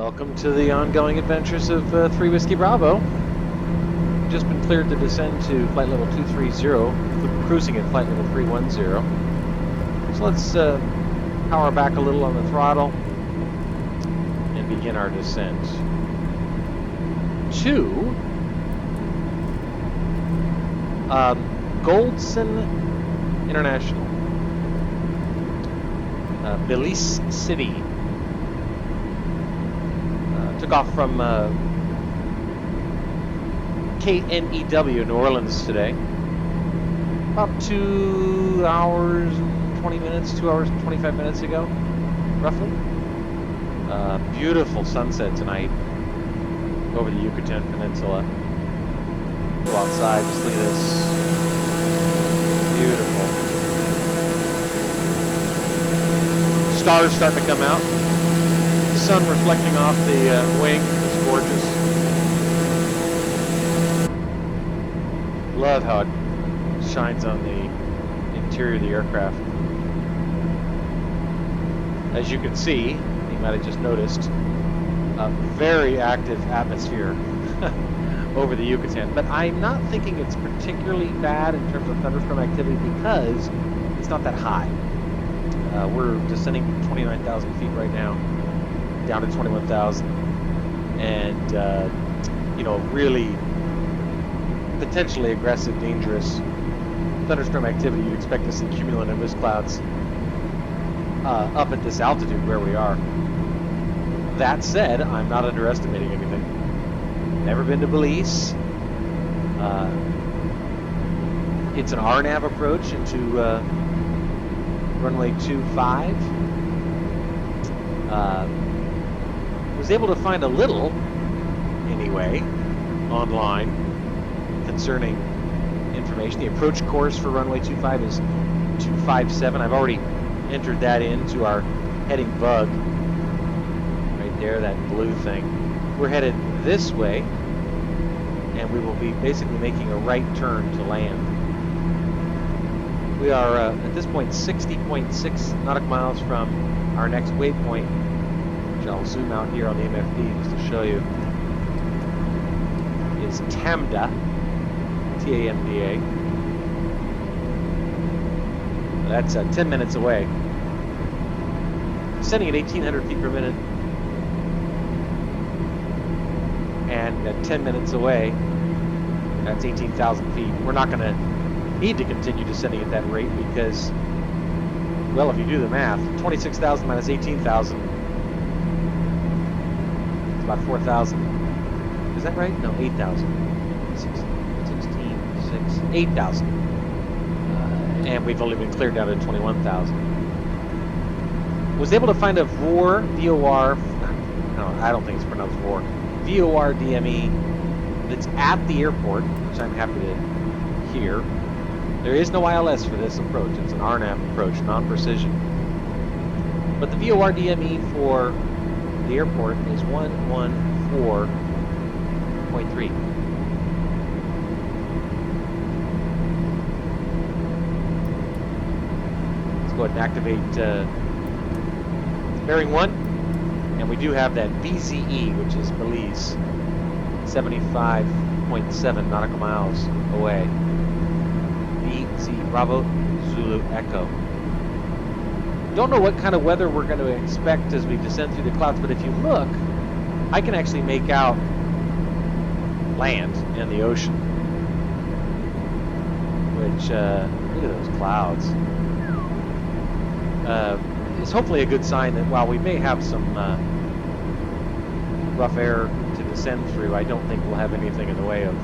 Welcome to the ongoing adventures of 3 Whiskey Bravo. Just been cleared to descend to flight level 230, cruising at flight level 310. So let's power back a little on the throttle and begin our descent to Goldson International, Belize City. Took off from KNEW, New Orleans today. About 2 hours and 20 minutes, 2 hours and 25 minutes ago, roughly. Beautiful sunset tonight over the Yucatan Peninsula. Go outside, just look at this. Beautiful. Stars starting to come out. The sun reflecting off the wing is gorgeous. Love how it shines on the interior of the aircraft. As you can see, you might have just noticed, a very active atmosphere over the Yucatan. But I'm not thinking it's particularly bad in terms of thunderstorm activity because it's not that high. We're descending 29,000 feet right now, down to 21,000, and really potentially aggressive, dangerous thunderstorm activity you'd expect to see cumulonimbus clouds up at this altitude where we are. That said, I'm not underestimating anything. Never been to Belize. It's an RNAV approach into runway 25. Was able to find a little, anyway, online concerning information. The approach course for runway 25 is 257. I've already entered that into our heading bug. Right there, that blue thing. We're headed this way, and we will be basically making a right turn to land. We are, at this point, 60.6 nautical miles from our next waypoint, which I'll zoom out here on the MFD just to show you. It's Tamda, T-A-M-D-A. That's 10 minutes away. Descending at 1,800 feet per minute. And at 10 minutes away, that's 18,000 feet. We're not going to need to continue descending at that rate because, well, if you do the math, 26,000 minus 18,000, it's about 4,000. Is that right? No, 8,000. 16, 6, 8,000. And we've only been cleared down to 21,000. Was able to find a VOR, V-O-R, no, I don't think it's pronounced VOR, VOR DME that's at the airport, which I'm happy to hear. There is no ILS for this approach. It's an RNAV approach, non-precision. But the VOR DME for the airport is 114.3. Let's go ahead and activate bearing 1. And we do have that BZE, which is Belize, 75.7 nautical miles away. BZ Bravo Zulu Echo. Don't know what kind of weather we're going to expect as we descend through the clouds, but if you look, I can actually make out land and the ocean. Which, look at those clouds. It's hopefully a good sign that while we may have some rough air to descend through, I don't think we'll have anything in the way of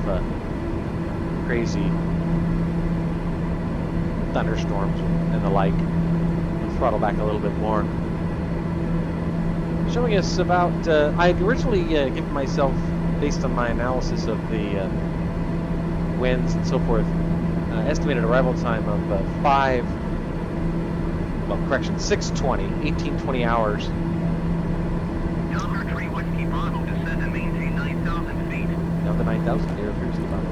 crazy thunderstorms and the like. Let's throttle back a little bit more. Showing us about, I had originally given myself, based on my analysis of the winds and so forth, estimated arrival time of 6:20, 18-20 hours. Delta 3 Whiskey Bravo, descend and maintain 9,000 feet. Down to 9,000, air Whiskey Bravo.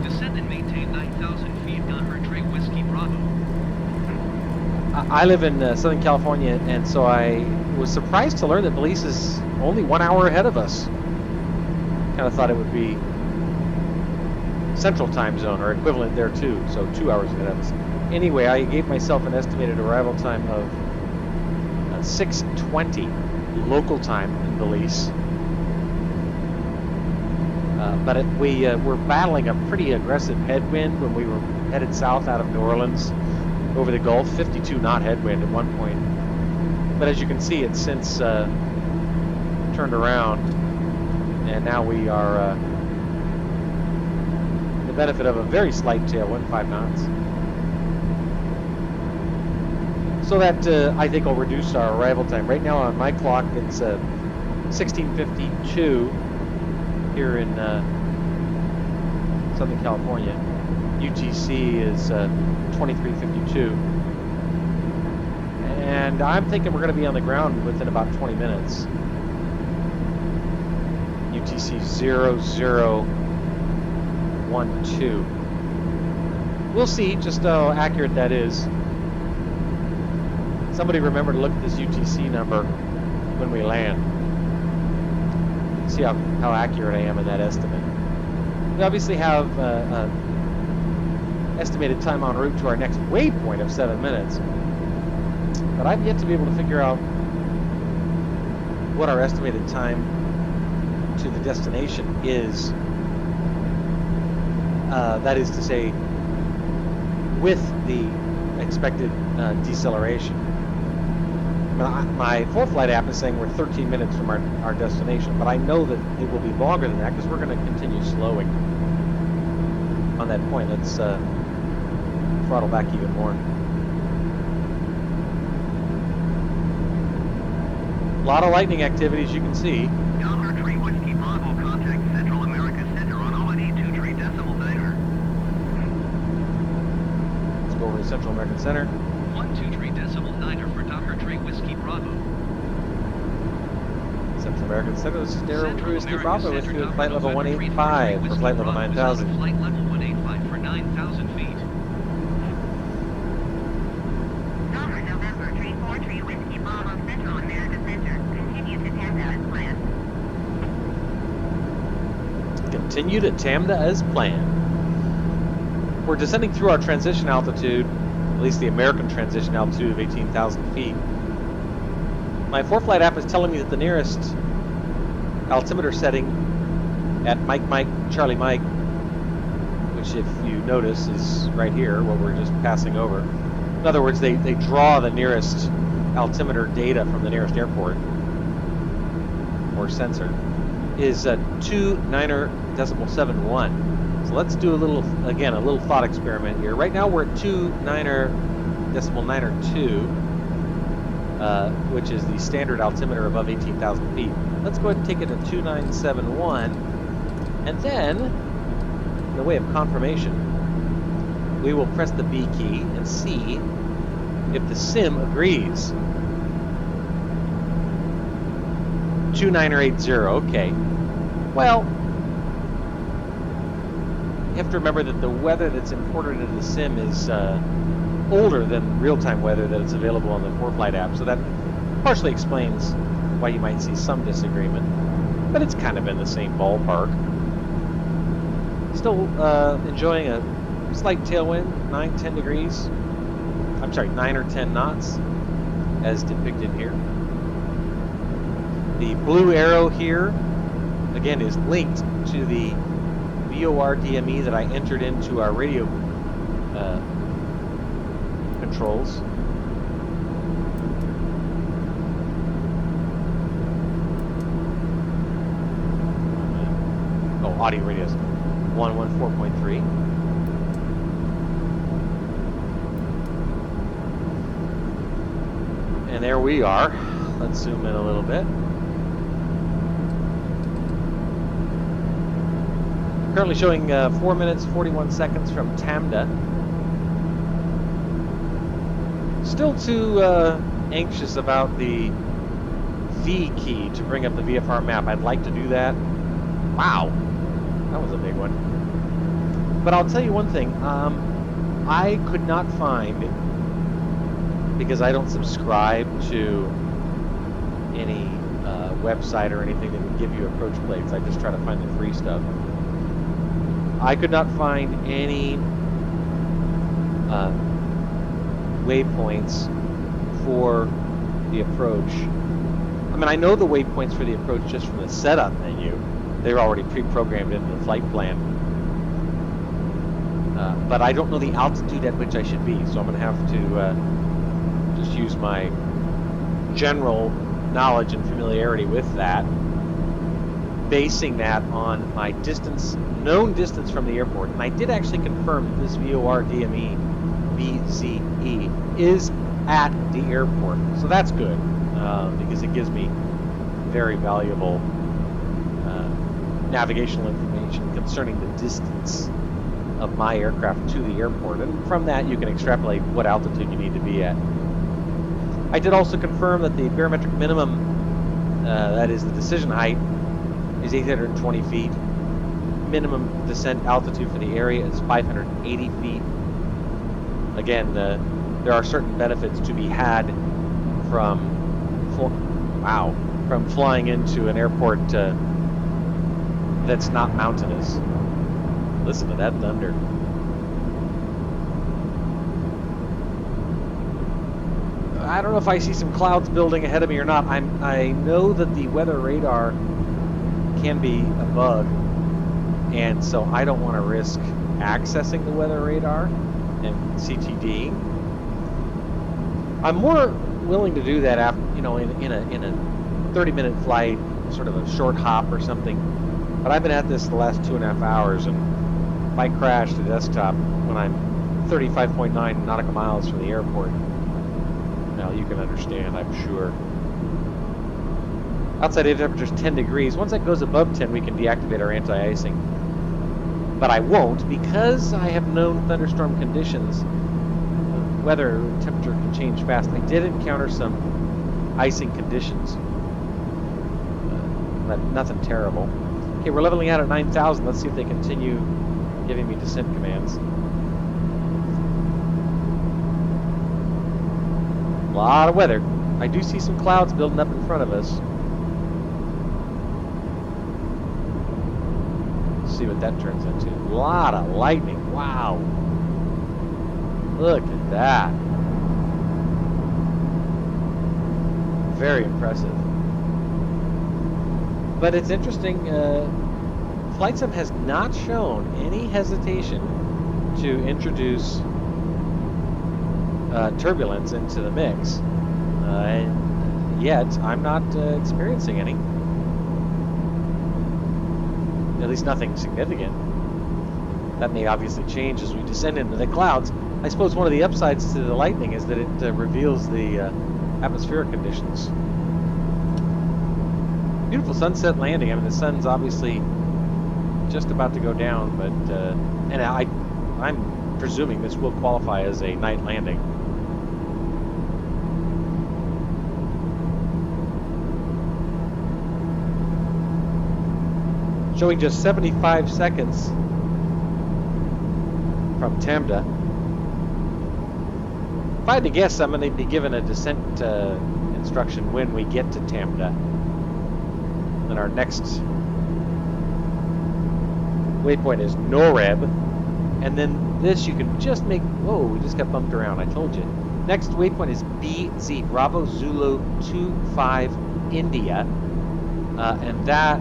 Descend and maintain 9,000 feet, Delta 3 Whiskey Bravo. I live in Southern California, and so I was surprised to learn that Belize is only 1 hour ahead of us. Kind of thought it would be Central Time Zone or equivalent there too, so 2 hours ahead of us. Anyway, I gave myself an estimated arrival time of 6:20 local time in Belize. But we're battling a pretty aggressive headwind when we were headed south out of New Orleans over the Gulf, 52 knot headwind at one point. But as you can see, it's since turned around, and now we are the benefit of a very slight tailwind, 5 knots. So that I think will reduce our arrival time. Right now on my clock, it's 16:52 here in Southern California. UTC is 23:52. And I'm thinking we're going to be on the ground within about 20 minutes. UTC 0012. We'll see just how accurate that is. Somebody remember to look at this UTC number when we land. See how accurate I am in that estimate. We obviously have estimated time en route to our next waypoint of 7 minutes. But I've yet to be able to figure out what our estimated time to the destination is. That is to say, with the expected deceleration. My full flight app is saying we're 13 minutes from our destination, but I know that it will be longer than that because we're going to continue slowing on that point. Let's throttle back even more. A lot of lightning activity, as you can see. Yammer Tree Whiskey Bravo, contact Central America Center on ONE 23 decimal diner. Let's go over to Central American Center. 123 decimal niner for Dr. Tree Whiskey Bravo. Central American Center, this is Darryl Tree Whiskey Bravo with you at flight level November 185 for flight level 9000. Flight level 185 for 9,000 feet. Yammer November 343 Whiskey Bravo, Central America Center. Continue to TAMDA as planned. Continue to TAMDA as planned. We're descending through our transition altitude, at least the American transition altitude of 18,000 feet. My ForeFlight app is telling me that the nearest altimeter setting at Mike Charlie Mike, which if you notice is right here where we're just passing over. In other words, they draw the nearest altimeter data from the nearest airport or sensor, is 29.71. So let's do a little thought experiment here. Right now we're at 29.92, which is the standard altimeter above 18,000 feet. Let's go ahead and take it to 2971, and then, in the way of confirmation, we will press the B key and see if the sim agrees. 2980, okay. Well, you have to remember that the weather that's imported into the sim is older than real-time weather that is available on the ForeFlight app, so that partially explains why you might see some disagreement, but it's kind of in the same ballpark. Still enjoying a slight tailwind, 9-10 degrees. I'm sorry, 9 or 10 knots, as depicted here. The blue arrow here, again, is linked to the VOR DME that I entered into our radio controls. Oh, audio radios. 114.3. And there we are. Let's zoom in a little bit. Currently showing 4 minutes 41 seconds from TAMDA. Still too anxious about the V key to bring up the VFR map. I'd like to do that. Wow, that was a big one. But I'll tell you one thing. I could not find because I don't subscribe to any website or anything that would give you approach plates. I just try to find the free stuff. I could not find any waypoints for the approach. I mean, I know the waypoints for the approach just from the setup menu. They're already pre-programmed into the flight plan. But I don't know the altitude at which I should be, so I'm going to have to just use my general knowledge and familiarity with that, basing that on my known distance from the airport. And I did actually confirm that this VOR DME BZE is at the airport, so that's good, because it gives me very valuable navigational information concerning the distance of my aircraft to the airport, and from that you can extrapolate what altitude you need to be at. I did also confirm that the barometric minimum, that is the decision height, is 820 feet. Minimum descent altitude for the area is 580 feet. Again, there are certain benefits to be had from flying into an airport that's not mountainous. Listen to that thunder. I don't know if I see some clouds building ahead of me or not. I know that the weather radar can be a bug, and so I don't want to risk accessing the weather radar and CTD. I'm more willing to do that after, in a 30-minute flight, sort of a short hop or something. But I've been at this the last 2.5 hours, and if I crash the desktop when I'm 35.9 nautical miles from the airport, now you can understand, I'm sure. Outside air temperature is 10 degrees. Once that goes above 10, we can deactivate our anti-icing. But I won't, because I have known thunderstorm conditions. Weather temperature can change fast. I did encounter some icing conditions, but nothing terrible. Okay, we're leveling out at 9,000. Let's see if they continue giving me descent commands. A lot of weather. I do see some clouds building up in front of us. Let's see what that turns into. A lot of lightning. Wow. Look at that. Very impressive. But it's interesting, FlightSim has not shown any hesitation to introduce turbulence into the mix. And yet, I'm not experiencing any. At least nothing significant. That may obviously change as we descend into the clouds. I suppose one of the upsides to the lightning is that it reveals the atmospheric conditions. Beautiful sunset landing. I mean, the sun's obviously just about to go down, but and I'm presuming this will qualify as a night landing. Showing just 75 seconds from Tamda. If I had to guess, I'm going to be given a descent instruction when we get to Tamda. And our next waypoint is NORAB. And then this you can just make... Whoa, we just got bumped around, I told you. Next waypoint is BZ, Bravo Zulu 25 India. And that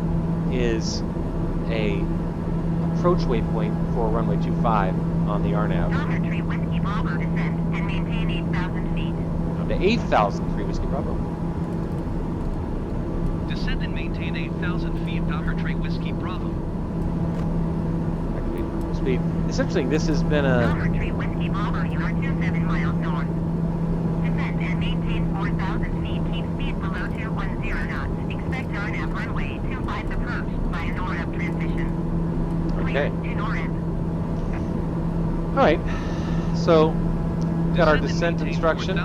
is a approach waypoint for runway 25 on the RNAV. Donner Tree Whiskey Bravo descend and maintain 8,000 feet. Down to 8,000 free Whiskey Bravo. Descend and maintain 8,000 feet, Docker Tree Whiskey Bravo. Speed. It's interesting, this has been a... Donner Tree Whiskey Bravo, you are 27 miles north. Descend and maintain 4,000 feet. Keep speed below 210 knots. Expect RNAV runway 25 approach by a NORAB transition. Okay. Clear to NORAB. Alright, so got our descent instruction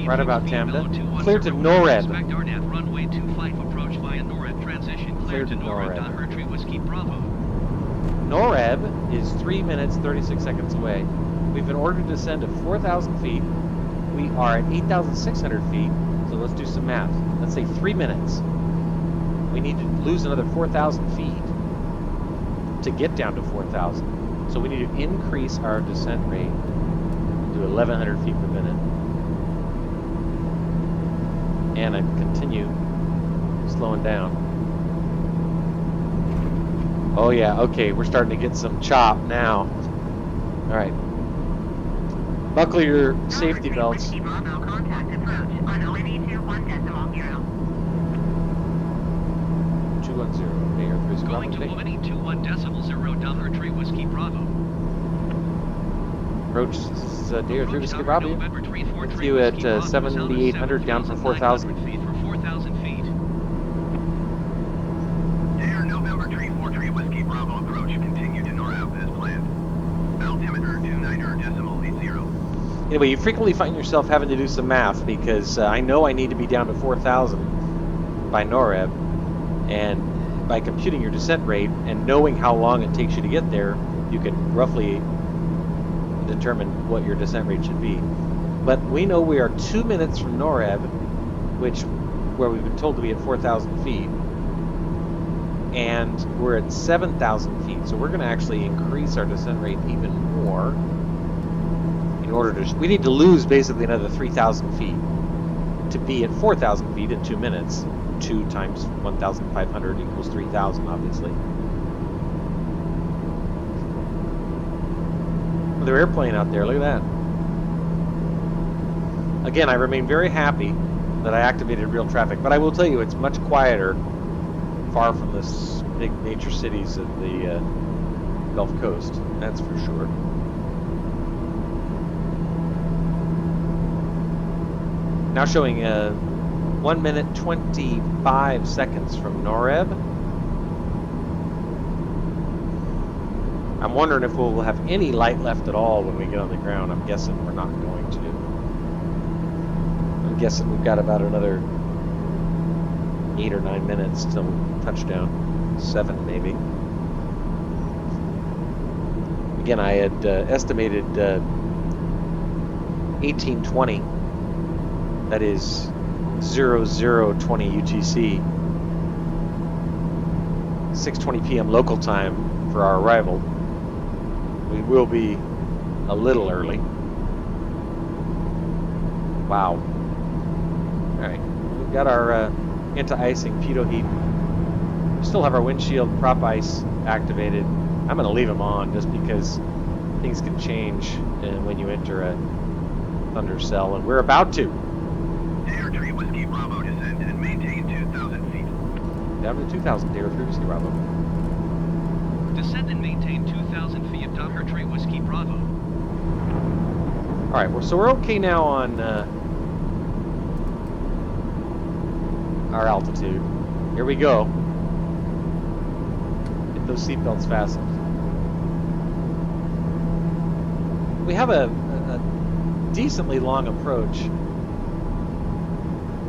right about Tamda. Clear to NORAD. Expect RNAV runway 25 approach by a NORAD transition. Clear to NORAD. Docker Tree Whiskey Bravo. NORAB is 3 minutes, 36 seconds away. We've been ordered to descend to 4,000 feet We are at 8,600 feet, so let's do some math. Let's say 3 minutes. We need to lose another 4,000 feet to get down to 4,000. So we need to increase our descent rate to 1,100 feet per minute. And I continue slowing down. Oh yeah, okay, we're starting to get some chop now. All right. Buckle your safety belts. Bravo, contact approach on ONE 21.0. 210. Okay, Air 3 Going to Bravo. ONE 21.0 Delta Tree Whiskey Bravo. Approach, this is Air 3 Whiskey Bravo. November 343 With you at Whiskey Bravo, 7,800 down for 4,000. 7,900 feet for 4,000 feet. Air November 343 Whiskey Bravo approach. Continue to NORAD as planned. Altimeter 29.0. Anyway, you frequently find yourself having to do some math because I know I need to be down to 4,000 by NORAD, and by computing your descent rate and knowing how long it takes you to get there, you can roughly determine what your descent rate should be. But we know we are 2 minutes from NORAD, where we've been told to be at 4,000 feet, and we're at 7,000 feet, so we're going to actually increase our descent rate even more. In order to, we need to lose basically another 3,000 feet to be at 4,000 feet in 2 minutes. 2 times 1,500 equals 3,000, obviously. Another airplane out there, look at that. Again, I remain very happy that I activated real traffic, but I will tell you it's much quieter, far from the big nature cities of the Gulf Coast, that's for sure. Now showing 1 minute 25 seconds from NORAD. I'm wondering if we'll have any light left at all when we get on the ground. I'm guessing we're not going to. I'm guessing we've got about another 8 or 9 minutes till touchdown. 7 maybe. Again, I had estimated 1820. That is 0020 UTC, 6:20 p.m. local time for our arrival. We will be a little early. Wow. All right, we've got our anti-icing pitot heat. We still have our windshield prop ice activated. I'm going to leave them on just because things can change when you enter a thunder cell, and we're about to. Air 3 Whiskey Bravo descend and maintain 2,000 feet. Down to 2,000, Air 3 Whiskey Bravo. Descend and maintain 2,000 feet of Delta Tree Whiskey Bravo. All right, well, so we're okay now on our altitude. Here we go. Get those seatbelts fastened. We have a decently long approach.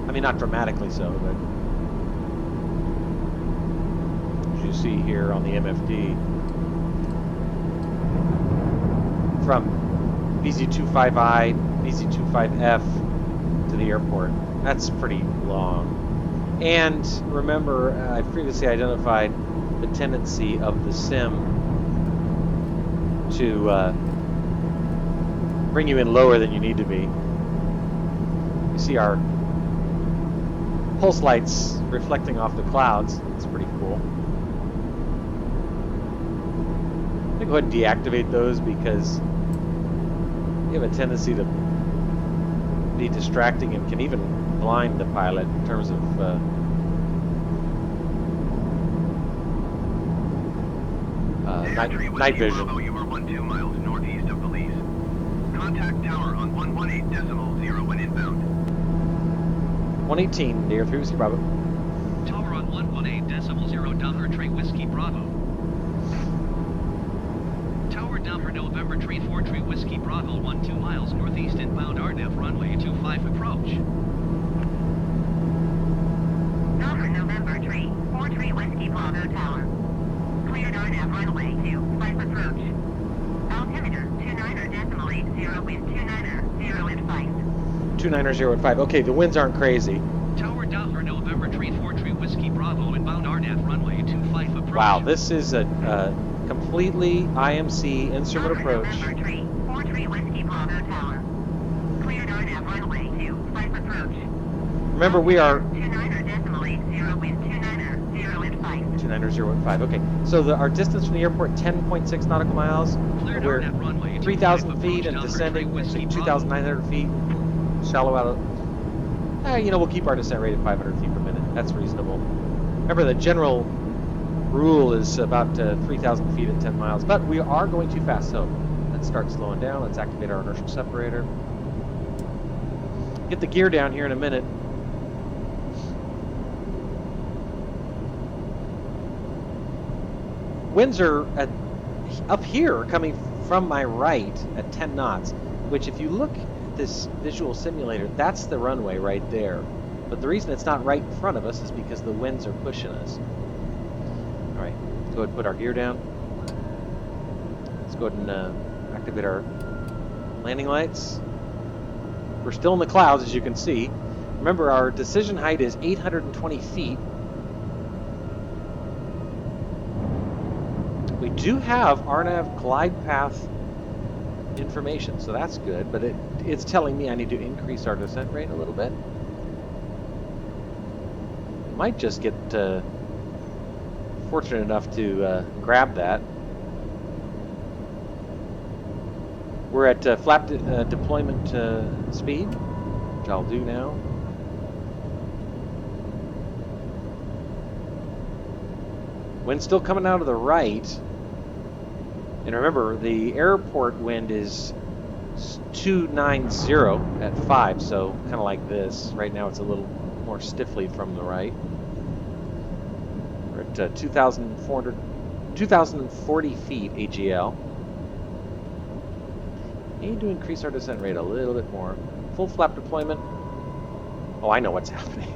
I mean, not dramatically so, but as you see here on the MFD, from BZ25I, BZ25F to the airport. That's pretty long. And remember, I previously identified the tendency of the sim to bring you in lower than you need to be. You see our pulse lights reflecting off the clouds. It's pretty cool. I'm gonna go ahead and deactivate those because they have a tendency to be distracting and can even blind the pilot in terms of night vision. You are 12 miles northeast of Belize. Contact tower on 118.0 when inbound. 118, Air 3 Whiskey Bravo. Tower on 118.0 Delta Tree Whiskey Bravo. Tower Delta November 343 Whiskey Bravo 12 miles northeast inbound RNAV runway 25 approach. Delta November 343 Whiskey Bravo Tower. Cleared RNAV runway 25 approach. Altimeter 29.80 with 290 at 5. 290 at 5. Okay, the winds aren't crazy. Tower Doppler November Tree 4 Tree Whiskey Bravo inbound RNAV runway 25 approach. Wow, this is a completely IMC instrument approach. November Tree 4 Tree Whiskey Bravo Tower. Cleared RNAV runway 25 approach. Remember, we are 29.0 wind 290 at 5. 290 at 5. Okay, so our distance from the airport 10.6 nautical miles. Cleared And we're RNAV runway 3,000 25 feet and approach, descending Doppler Tree to Whiskey 2,900 feet. Shallow out of. We'll keep our descent rate at 500 feet per minute. That's reasonable. Remember, the general rule is about 3,000 feet at 10 miles, but we are going too fast. So let's start slowing down. Let's activate our inertial separator. Get the gear down here in a minute. Winds are up here coming from my right at 10 knots, which if you look at this visual simulator, that's the runway right there. But the reason it's not right in front of us is because the winds are pushing us. All right, let's go ahead and put our gear down. Let's go ahead and activate our landing lights. We're still in the clouds, as you can see. Remember, our decision height is 820 feet. We do have RNAV glide path information, so that's good, but it's telling me I need to increase our descent rate a little bit. Might just get fortunate enough to grab that. We're at flap deployment speed, which I'll do now. Wind's still coming out of the right. And remember, the airport wind is 290 at 5, so kind of like this. Right now it's a little more stiffly from the right. We're at 2,040 feet AGL. Need to increase our descent rate a little bit more. Full flap deployment. Oh, I know what's happening.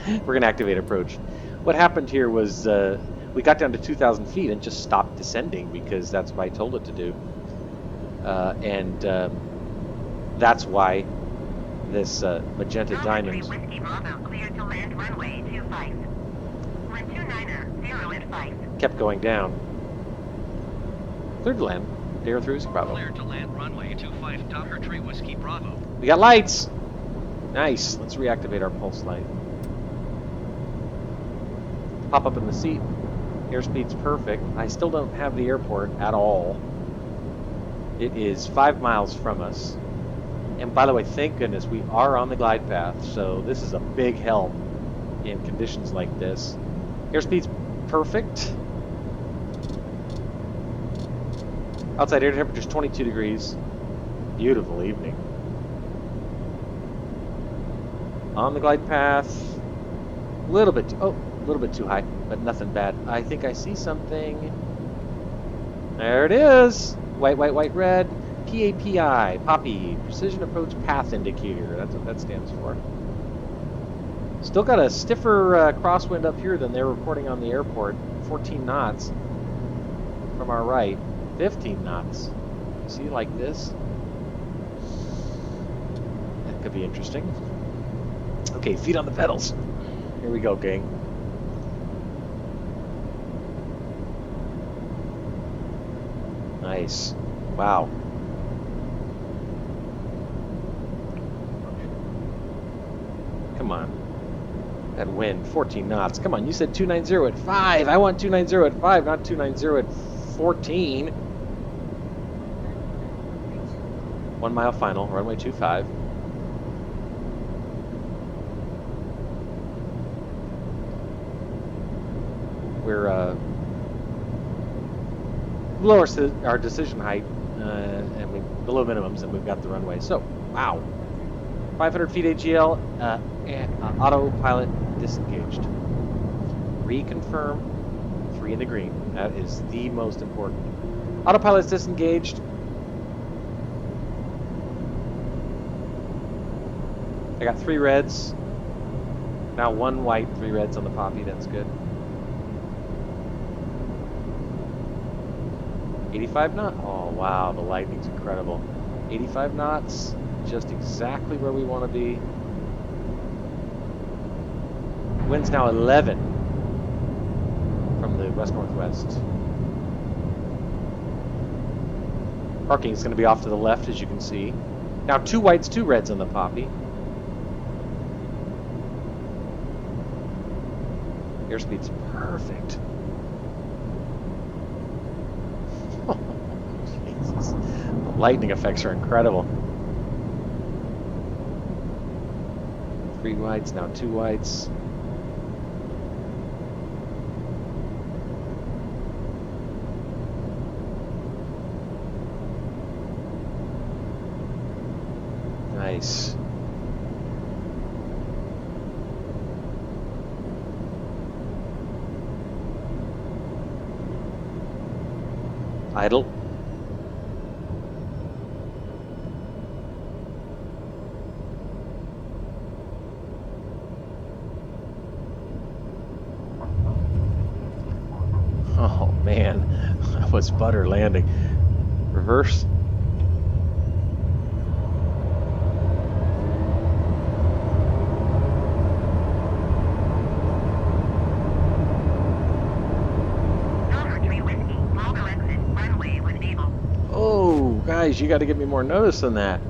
We're going to activate approach. What happened here was we got down to 2,000 feet and just stopped descending because that's what I told it to do. That's why this magenta diamond Whiskey Bravo cleared to land runway 25. Wind 290 at 5. kept going down. Cleared to land. Dare through Bravo. Cleared to land runway 25 Doppler Tree Whiskey Bravo. We got lights. Nice. Let's reactivate our pulse light. Pop up in the seat. Airspeed's perfect. I still don't have the airport at all. It is 5 miles from us. And by the way, thank goodness we are on the glide path, so this is a big help in conditions like this. Airspeed's perfect. Outside air temperature is 22 degrees. Beautiful evening. On the glide path. A little bit too high, but nothing bad. I think I see something. There it is. White, white, white, red. PAPI, Poppy, Precision Approach Path Indicator. That's what that stands for. Still got a stiffer crosswind up here than they're reporting on the airport. 14 knots from our right. 15 knots. See, like this? That could be interesting. Okay, feet on the pedals. Here we go, gang. Nice. Wow. Come on. That wind, 14 knots. Come on, you said 290 at 5. I want 290 at 5, not 290 at 14. 1 mile final, runway 25. We're below our decision height, and below minimums, and we've got the runway. So, wow. 500 feet AGL, autopilot disengaged. Reconfirm, 3 in the green. That is the most important. Autopilot's disengaged. I got 3 reds. Now 1 white, 3 reds on the Poppy. That's good. 85 knots. Oh, wow. The lightning's incredible. 85 knots. just exactly where we want to be. Wind's now 11 from the west-northwest. Parking is going to be off to the left, as you can see. Now 2 whites, 2 reds on the Poppy. Airspeed's perfect. Oh, Jesus. The lightning effects are incredible. 3 whites, now 2 whites. Nice. Idle. Oh man, that was butter landing. Reverse. Oh, guys, you got to give me more notice than that.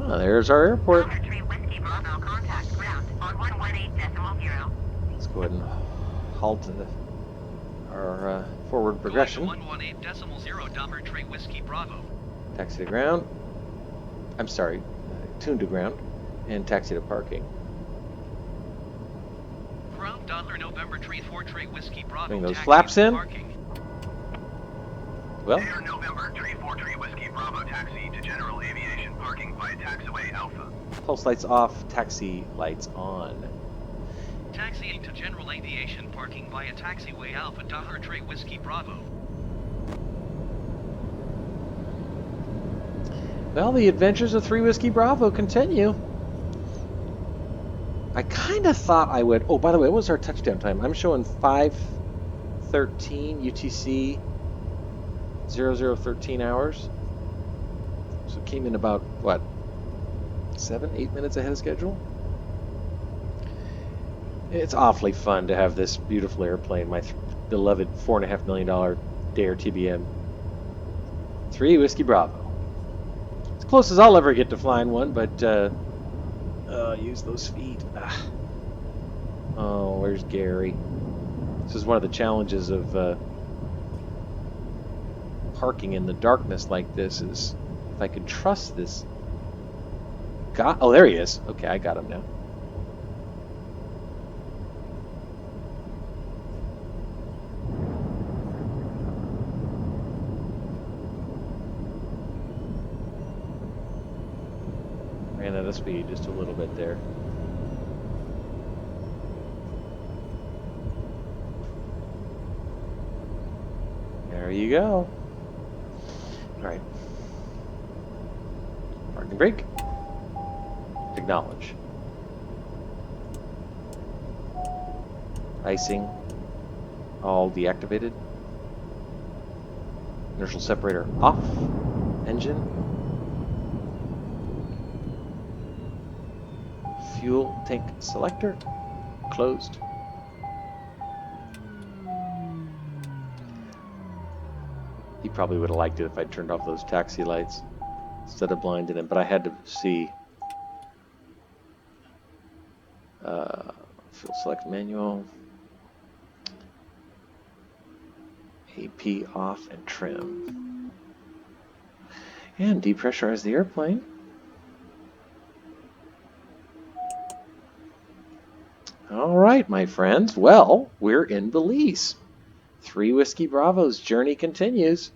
Oh, there's our airport. Let's go ahead and halt our forward progression. 118.0 Dahmer Tree Whiskey Bravo. Taxi to ground. I'm sorry, tune to ground, and taxi to parking. Ground Dollar November Tree 4 Tree Whiskey Bravo. Bring those flaps in. Parking. Well, Air November Tree 4 Tree Whiskey Bravo taxi to general aviation parking via taxiway Alpha. pulse lights off, taxi lights on. Taxiing to general aviation parking via taxiway Alpha Dahmer Tree Whiskey Bravo. Well, the adventures of 3 Whiskey Bravo continue. I kind of thought I would... Oh, by the way, what was our touchdown time? I'm showing 5:13 UTC, 0013 hours. So it came in about, what, 7-8 minutes ahead of schedule? It's awfully fun to have this beautiful airplane, my beloved $4.5 million Dare TBM. 3 Whiskey Bravo. As close as I'll ever get to flying one, but use those feet. Oh, where's Gary? This is one of the challenges of parking in the darkness like this, is if I could trust this. Oh, there he is. Okay, I got him now. Ran out of speed just a little bit there. There you go. All right. Parking brake. Acknowledge. Icing. All deactivated. Inertial separator off. Engine. Fuel tank selector closed. He probably would have liked it if I turned off those taxi lights instead of blinding him, but I had to see. Fuel select manual. AP off and trim. And depressurize the airplane. All right, my friends. Well, we're in Belize. 3 Whiskey Bravo's journey continues.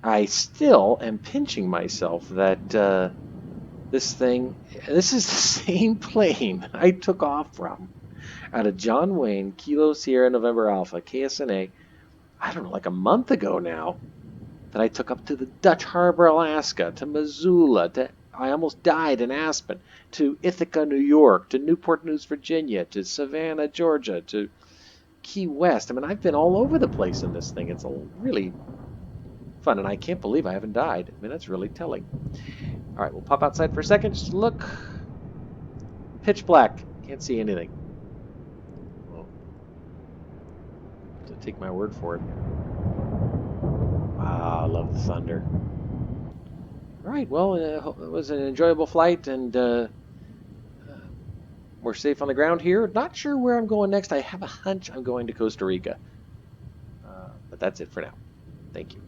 I still am pinching myself that this is the same plane I took off from out of John Wayne, Kilo Sierra November Alpha, KSNA, I don't know, like a month ago now, that I took up to the Dutch Harbor, Alaska, to Missoula, I almost died in Aspen, to Ithaca, New York, to Newport News, Virginia, to Savannah, Georgia, to Key West. I mean, I've been all over the place in this thing. It's a really fun, and I can't believe I haven't died. I mean, that's really telling. All right, we'll pop outside for a second just to look. Pitch black. Can't see anything. Well, to take my word for it. Wow, I love the thunder. All right, well, it was an enjoyable flight, and we're safe on the ground here. Not sure where I'm going next. I have a hunch I'm going to Costa Rica. But that's it for now. Thank you.